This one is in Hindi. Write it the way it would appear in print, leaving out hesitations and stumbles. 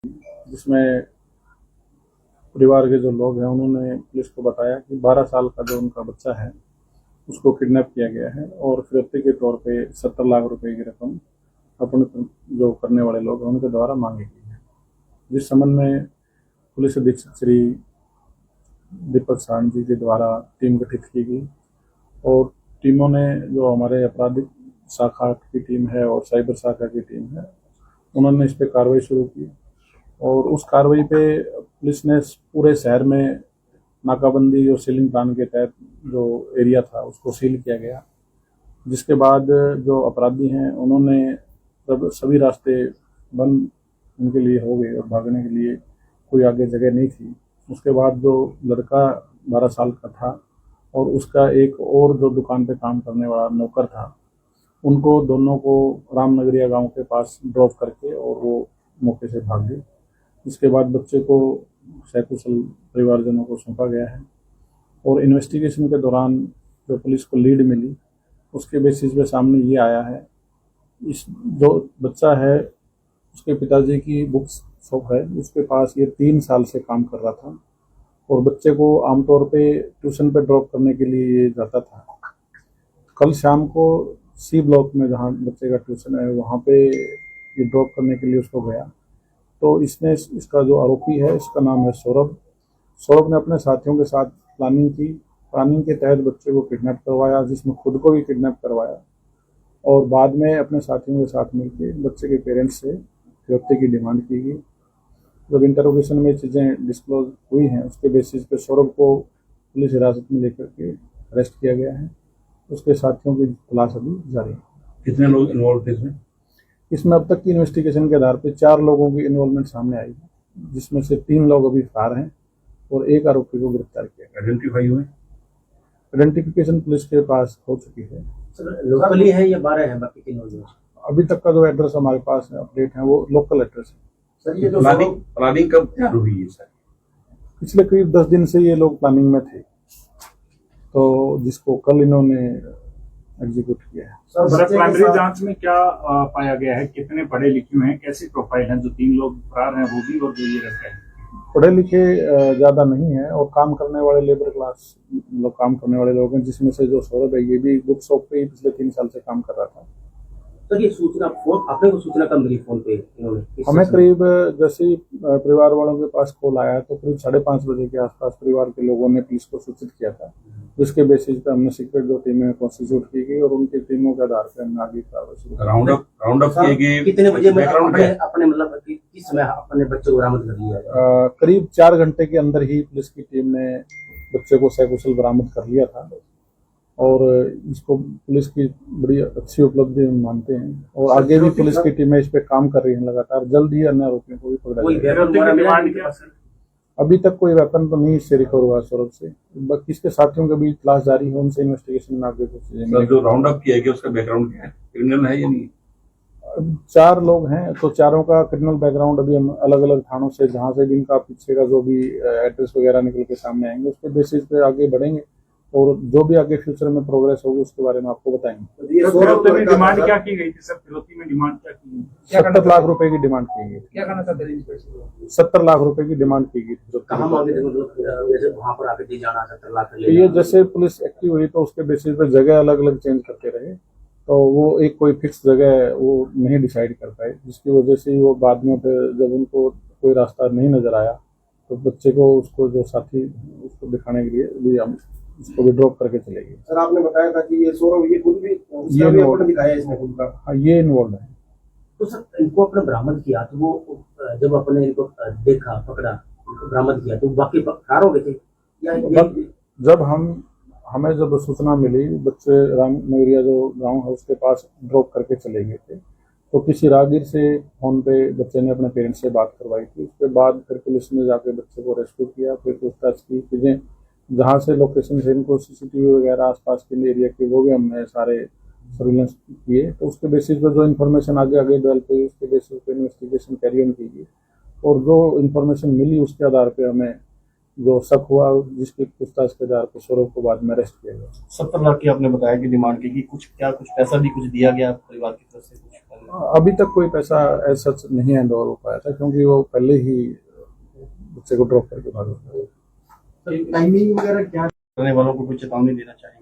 जिसमें परिवार के जो लोग हैं उन्होंने पुलिस को बताया कि 12 साल का जो उनका बच्चा है उसको किडनैप किया गया है और फिरौती के तौर पे 70 लाख रुपए की रकम अपने जो करने वाले लोग हैं उनके द्वारा मांगी गई है। जिस संबंध में पुलिस अधीक्षक श्री दीपक साहनी जी के द्वारा टीम गठित की गई और टीमों ने जो हमारे आपराधिक शाखा की टीम है और साइबर शाखा की टीम है उन्होंने इस पर कार्रवाई शुरू की और उस कार्रवाई पे पुलिस ने पूरे शहर में नाकाबंदी और सीलिंग प्लान के तहत जो एरिया था उसको सील किया गया, जिसके बाद जो अपराधी हैं उन्होंने जब सभी रास्ते बंद उनके लिए हो गए और भागने के लिए कोई आगे जगह नहीं थी, उसके बाद जो लड़का 12 साल का था और उसका एक और जो दुकान पे काम करने वाला नौकर था, उनको दोनों को रामनगरिया गांव के पास ड्रॉप करके और वो मौके से भाग गए। इसके बाद बच्चे को सकुशल परिवारजनों को सौंपा गया है और इन्वेस्टिगेशन के दौरान जो पुलिस को लीड मिली उसके बेसिस पे सामने ये आया है, इस जो बच्चा है उसके पिताजी की बुक शॉप है, उसके पास ये 3 साल से काम कर रहा था और बच्चे को आमतौर पे ट्यूशन पे ड्रॉप करने के लिए ये जाता था। कल शाम को सी ब्लॉक में जहाँ बच्चे का ट्यूशन है वहाँ पे ये ड्रॉप करने के लिए उसको गया, तो इसने इसका जो आरोपी है इसका नाम है सौरभ। सौरभ ने अपने साथियों के साथ प्लानिंग की, प्लानिंग के तहत बच्चे को किडनैप करवाया, जिसमें खुद को भी किडनैप करवाया और बाद में अपने साथियों के साथ मिलकर बच्चे के पेरेंट्स से फिरौती की डिमांड की गई। जब इंटरोगेशन में चीज़ें डिस्क्लोज हुई हैं उसके बेसिस पे सौरभ को पुलिस हिरासत में लेकर के अरेस्ट किया गया है। उसके साथियों की तलाश अभी जारी है। कितने लोग इन्वॉल्व थे इसमें अब तक की इन्वेस्टिगेशन के आधार पर 4 लोगों की इन्वॉल्वमेंट सामने आई है, जिसमें से 3 लोग अभी फरार हैं और एक आरोपी को गिरफ्तार किया गया। आइडेंटिफाई हुए? आइडेंटिफिकेशन पुलिस के पास हो चुकी है। सर लोकली है या बाहर है बाकी 3 लोग? अभी तक का जो एड्रेस हमारे पास अपडेट है वो लोकल एड्रेस है। सर ये जो प्लानिंग कब तैयार हुई है सर? पिछले करीब 10 दिन से ये लोग प्लानिंग में थे, तो जिसको कल इन्होंने एग्जीक्यूट किया है। सर प्राइमरी जांच में क्या पाया गया है? कितने पढ़े लिखे हैं, कैसी प्रोफाइल है? जो 3 लोग फरार हैं वो भी और जो ये रहते हैं? पढ़े लिखे ज़्यादा नहीं है और काम करने वाले लेबर क्लास लोग काम करने वाले लोग हैं, जिसमें से जो सौरभ है ये भी बुक शॉप पे ही पिछले 3 साल से काम कर रहा था। सर ये सूचना आपने को सूचना कब मिली फोन पे इन्होंने? हमें करीब जैसे ही परिवार वालों के पास कॉल आया तो करीब 5:30 बजे के आसपास परिवार के लोगों ने पुलिस को सूचित किया था, जिसके बेसिस पे हमने सीक्रेट जो टीमें कॉन्स्टिट्यूट की गई और उनकी टीमों के आधार पर हमने आगे कार्रवाई शुरू राउंड अप किए गए। कितने बजे अपने मतलब किस समय अपने बच्चे को बरामद कर लिया? करीब 4 घंटे के अंदर ही पुलिस की टीम ने बच्चे को सकुशल बरामद कर लिया था और इसको पुलिस की बड़ी अच्छी उपलब्धि हम मानते हैं और आगे भी पुलिस की टीमें इस पे काम कर रही हैं लगातार। जल्द ही अन्य आरोपियों को भी पकड़ा जाएगा। अभी तक कोई वेपन तो नहीं इससे रिकवर हुआ सौरभ से, बाकी इसके साथियों के भी तलाश जारी है, उनसे इन्वेस्टिगेशन में आगे कुछ चीजें। जो राउंड अप किया गया उसका बैकग्राउंड क्या है? क्रिमिनल है या नहीं? 4 लोग हैं तो चारों का क्रिमिनल बैकग्राउंड अभी हम अलग अलग थानों से जहां से भी इनका पीछे का जो भी एड्रेस वगैरह निकल के सामने आएंगे उसके बेसिस पे आगे बढ़ेंगे और जो भी आगे फ्यूचर में प्रोग्रेस होगी उसके बारे में आपको बताएंगे। फिरौती में डिमांड क्या की गई थी सर? फिरौती में डिमांड क्या की गई? 70 लाख रुपए की डिमांड की गई। क्या करना चाहते थे? 70 लाख रुपए की डिमांड की गई। कहाँ मांगे थे? मतलब जैसे वहां पर आके दी जाना 70 लाख ले, ये जैसे पुलिस एक्टिव हुई तो उसके बेसिस पे जगह अलग अलग चेंज करते रहे, तो वो एक कोई फिक्स जगह वो नहीं डिसाइड कर पाए, जिसकी वजह से वो बाद में फिर जब उनको कोई रास्ता नहीं नजर आया तो बच्चे को उसको जो साथी उसको दिखाने के लिए भी हम उसको भी ड्रॉप करके चले गए। सर आपने बताया था कि ये सौरभ ये खुद भी दिखाया इसने खुद का? हाँ ये इन्वॉल्व है। तो सर इनको अपने बरामद किया तो वो जब अपने इनको देखा पकड़ा इनको बरामद किया तो बाकी फरार हो गए थे या? जब हमें जब सूचना मिली बच्चे रामनगरिया जो गांव है उसके पास ड्रॉप करके चले गए थे, तो किसी राहगीर से फोन पे बच्चे ने अपने पेरेंट्स से बात करवाई थी। उसके बाद फिर पुलिस ने जाके बच्चे को रेस्क्यू किया, फिर पूछताछ की, चीज़ें जहाँ से लोकेशन से इनको सीसीटीवी वगैरह आसपास के एरिया के वो भी हमने सारे सर्विलेंस किए, तो उसके बेसिस पे जो इन्फॉर्मेशन आगे डेवलप हुई उसके बेसिस पे इन्वेस्टिगेशन कैरी ऑन की गई और जो इन्फॉर्मेशन मिली उसके आधार पे हमें जो शक हुआ जिसकी पूछताछ के आधार पर सौरभ को बाद में अरेस्ट किया गया। 70 लाख की आपने बताया कि डिमांड की कि कुछ पैसा भी कुछ दिया गया परिवार की तरफ से कुछ? अभी तक कोई पैसा ऐसा नहीं हैंड ओवर हो पाया था क्योंकि वो पहले ही बच्चे को ड्रॉप करके भाग गए। टाइमिंग वगैरह क्या करने वालों को कुछ चेतावनी देना चाहिए?